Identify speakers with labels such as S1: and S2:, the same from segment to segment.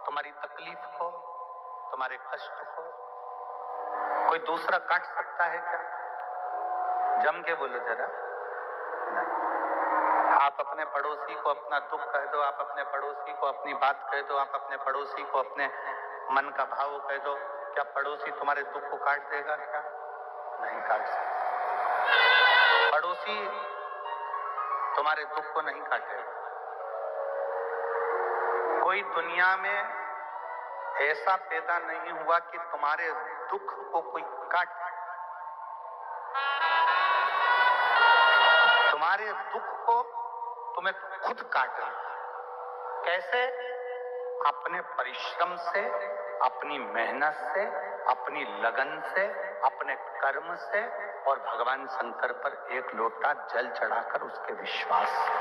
S1: तुम्हारी तकलीफ को, तुम्हारे कष्ट को कोई दूसरा काट सकता है क्या? जम के बोलो जरा। नहीं। आप अपने पड़ोसी को अपना दुख कह दो, आप अपने पड़ोसी को अपनी बात कह दो, आप अपने पड़ोसी को अपने मन का भाव कह दो, क्या पड़ोसी तुम्हारे दुख को काट देगा क्या? नहीं काट सकता। पड़ोसी तुम्हारे दुख को नहीं काटेगा। कोई दुनिया में ऐसा पैदा नहीं हुआ कि तुम्हारे दुख को कोई काट। तुम्हारे दुख को तुम्हें खुद काटना। कैसे? अपने परिश्रम से, अपनी मेहनत से, अपनी लगन से, अपने कर्म से और भगवान शंकर पर एक लोटा जल चढ़ाकर उसके विश्वास से।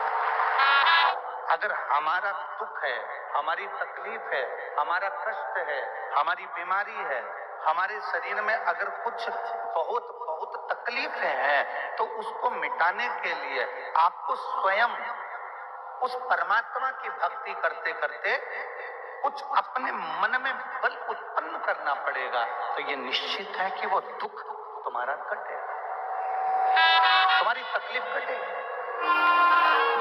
S1: अगर हमारा दुख है, हमारी तकलीफ है, हमारा कष्ट है, हमारी बीमारी है, हमारे शरीर में अगर कुछ बहुत बहुत तकलीफें हैं, तो उसको मिटाने के लिए आपको स्वयं उस परमात्मा की भक्ति करते करते कुछ अपने मन में बल उत्पन्न करना पड़ेगा। तो ये निश्चित है कि वो दुख तुम्हारा कटे, तुम्हारी तकलीफ कटे।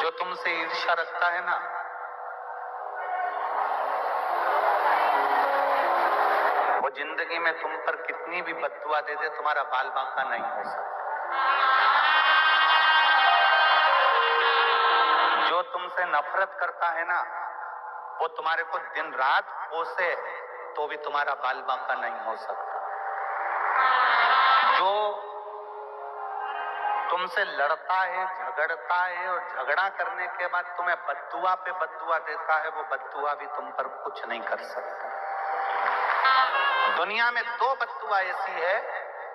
S1: जो तुमसे ईर्ष्या रखता है ना, वो जिंदगी में तुम पर कितनी भी बद्दुआ दे दे, तुम्हारा बाल बांका नहीं हो सकता। जो तुमसे नफरत करता है ना, वो तुम्हारे को दिन रात कोसे तो भी तुम्हारा बाल बांका नहीं हो सकता। जो तुमसे लड़ता है, झगड़ता है और झगड़ा करने के बाद तुम्हें बद्दुआ पे बद्दुआ देता है, वो बद्दुआ भी तुम पर कुछ नहीं कर सकता। दुनिया में दो बद्दुआ ऐसी है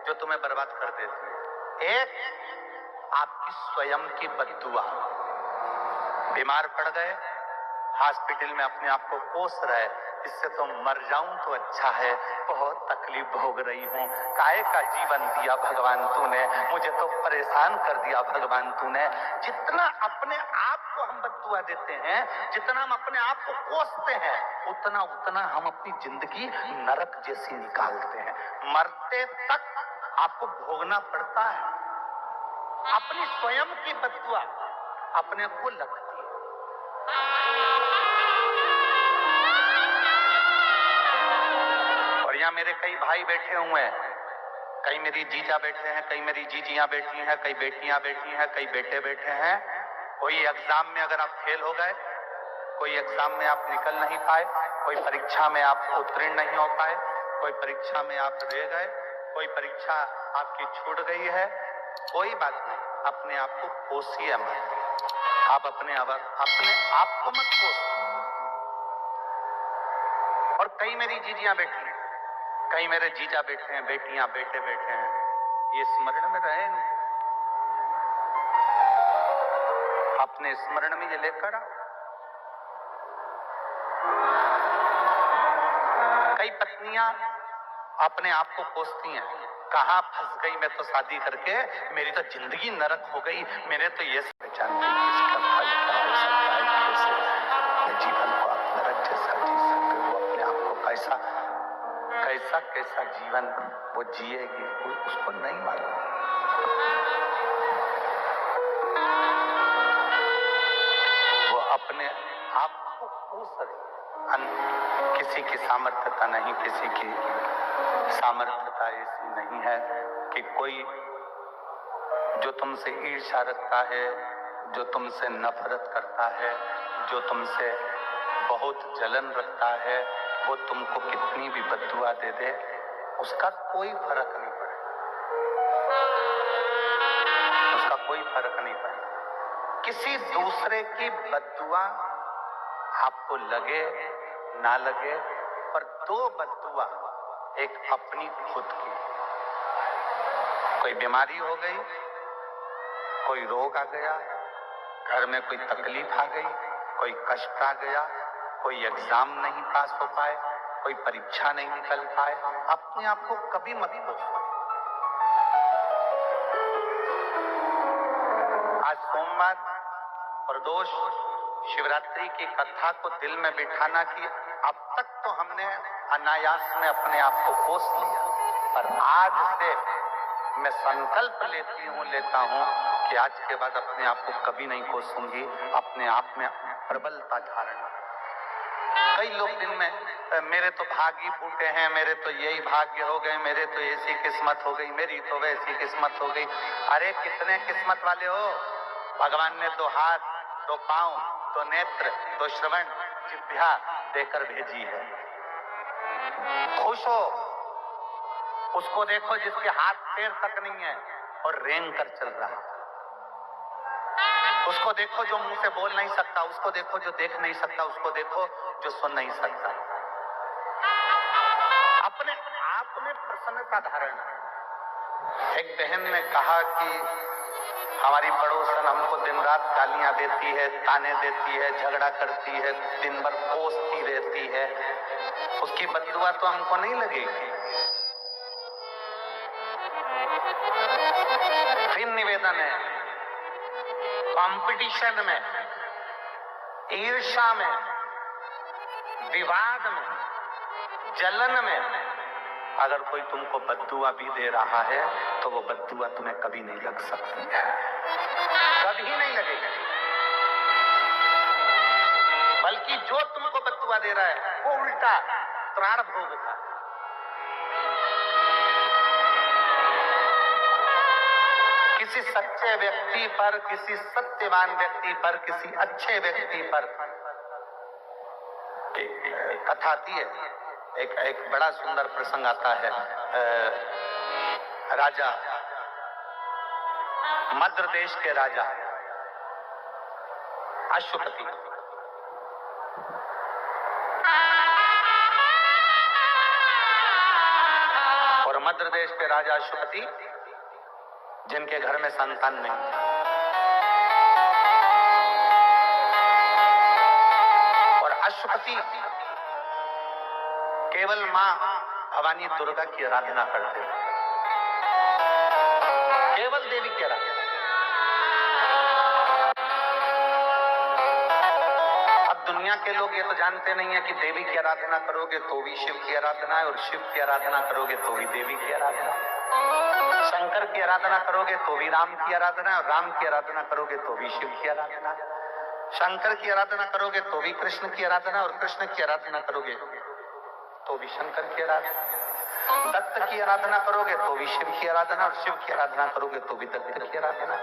S1: जो तुम्हें बर्बाद कर देती है। एक आपकी स्वयं की बद्दुआ। बीमार पड़ गए, हॉस्पिटल में अपने आप को कोस रहे, इससे तो मर जाऊं तो अच्छा है, बहुत तकलीफ भोग रही हूं, काहे का जीवन दिया भगवान तूने, मुझे तो परेशान कर दिया भगवान तूने। जितना अपने आप को हम बद्दुआ देते हैं, जितना हम अपने आप को कोसते हैं, उतना उतना हम अपनी जिंदगी नरक जैसी निकालते हैं। मरते तक आपको भोगना पड़ता है। अपनी स्वयं की बद्दुआ अपने को लगती है। और यहाँ मेरे कई भाई बैठे हुए हैं, कई मेरी जीजा बैठे हैं, कई मेरी जीजियां बैठी हैं, कई बेटियां बैठी हैं, कई बेटे बैठे हैं। कोई एग्जाम में अगर आप फेल हो गए, कोई एग्जाम में आप निकल नहीं पाए, कोई परीक्षा में आप उत्तीर्ण नहीं हो पाए, कोई परीक्षा में आप रह गए, कोई परीक्षा आपकी छूट गई है, कोई बात नहीं, अपने आप को कोसिए मत। आप अपने आप को मत कोसिए। और कई मेरी जीजियां बैठी हैं, कई मेरे जीजा बैठे हैं, बेटियां बेटे बैठे हैं, ये स्मरण में रहे नहीं, अपने स्मरण में ये लेकर आओ। कई पत्नियां अपने आप को कोसती हैं, कहां फंस गई मैं तो शादी करके, मेरी तो जिंदगी नरक हो गई, मेरे तो ये पहचान इसका फल क्या हो सकता है, कैसे जीवन को आप नरक जैसा जी सकते हो, अपने आप को कैसा कैसा कैसा जीवन वो जिएगी, उसको नहीं मालूम। वो अपने आप को कोस रही। किसी की सामर्थ्यता नहीं, किसी की सामर्थ्यता ऐसी नहीं है कि कोई जो तुमसे ईर्ष्या रखता है, जो तुमसे नफरत करता है, जो तुमसे बहुत जलन रखता है, वो तुमको कितनी भी बद्दुआ दे दे, उसका कोई फर्क नहीं पड़ेगा, उसका कोई फर्क नहीं पड़ेगा। किसी दूसरे की बद्दुआ आपको लगे ना लगे, पर दो बद्दुआ, एक अपनी खुद की। कोई बीमारी हो गई, कोई रोग आ गया, घर में कोई तकलीफ आ गई, कोई कष्ट आ गया, कोई एग्जाम नहीं पास हो पाए, कोई परीक्षा नहीं निकल पाए, अपने आप को कभी मत कोसो। आज सोमवार प्रदोष शिवरात्रि की कथा को दिल में बिठाना कि अब तक तो हमने अनायास में अपने आप को कोस लिया, पर आज से मैं संकल्प लेता हूं कि आज के बाद अपने आप को कभी नहीं कोसूंगी, अपने आप में प्रबलता धारण। कई लोग दिन में मेरे तो भाग्य फूटे हैं, मेरे तो यही भाग्य हो गए, मेरे तो ऐसी किस्मत हो गई, मेरी तो वैसी किस्मत हो गई। अरे कितने किस्मत वाले हो, भगवान ने 2 हाथ, 2 पांव, 2 नेत्र, 2 श्रवण, जिह्वा देकर भेजी है। खुश हो, उसको देखो जिसके हाथ पैर तक नहीं है और रेंग कर चल रहा है। उसको देखो जो मुंह से बोल नहीं सकता, उसको देखो जो देख नहीं सकता, उसको देखो जो सुन नहीं सकता। अपने आप में प्रसन्नता धारण। एक बहन ने कहा कि हमारी पड़ोसन हमको दिन रात गालियां देती है, ताने देती है, झगड़ा करती है, दिन भर कोसती रहती है, उसकी बददुआ तो हमको नहीं लगेगी। फिर निवेदन है, कंपटीशन में, ईर्ष्या में, विवाद में, जलन में अगर कोई तुमको बद्दुआ भी दे रहा है तो वो बद्दुआ तुम्हें कभी नहीं लग सकती है, कभी नहीं लगेगी। बल्कि जो तुमको बद्दुआ दे रहा है वो उल्टा त्राण भोगता। किसी सच्चे व्यक्ति पर, किसी सत्यवान व्यक्ति पर, किसी अच्छे व्यक्ति पर कथा आती है। एक बड़ा सुंदर प्रसंग आता है। राजा, मद्र देश के राजा अश्वपति, और मद्र देश के राजा अश्वपति जिनके घर में संतान नहीं है, और अश्वपति केवल मां भवानी दुर्गा की आराधना करते थे, केवल देवी की आराधना। अब दुनिया के लोग ये तो जानते नहीं है कि देवी की आराधना करोगे तो भी शिव की आराधना है, और शिव की आराधना करोगे तो भी देवी की आराधना है। शंकर की आराधना करोगे तो भी राम की आराधना है, और राम की आराधना करोगे तो भी शिव की आराधना है। शंकर की आराधना करोगे तो भी कृष्ण की आराधना, और कृष्ण की आराधना करोगे तो भी शंकर की आराधना। दत्त की आराधना करोगे तो भी शिव की आराधना, और शिव की आराधना करोगे तो भी दत्त की आराधना।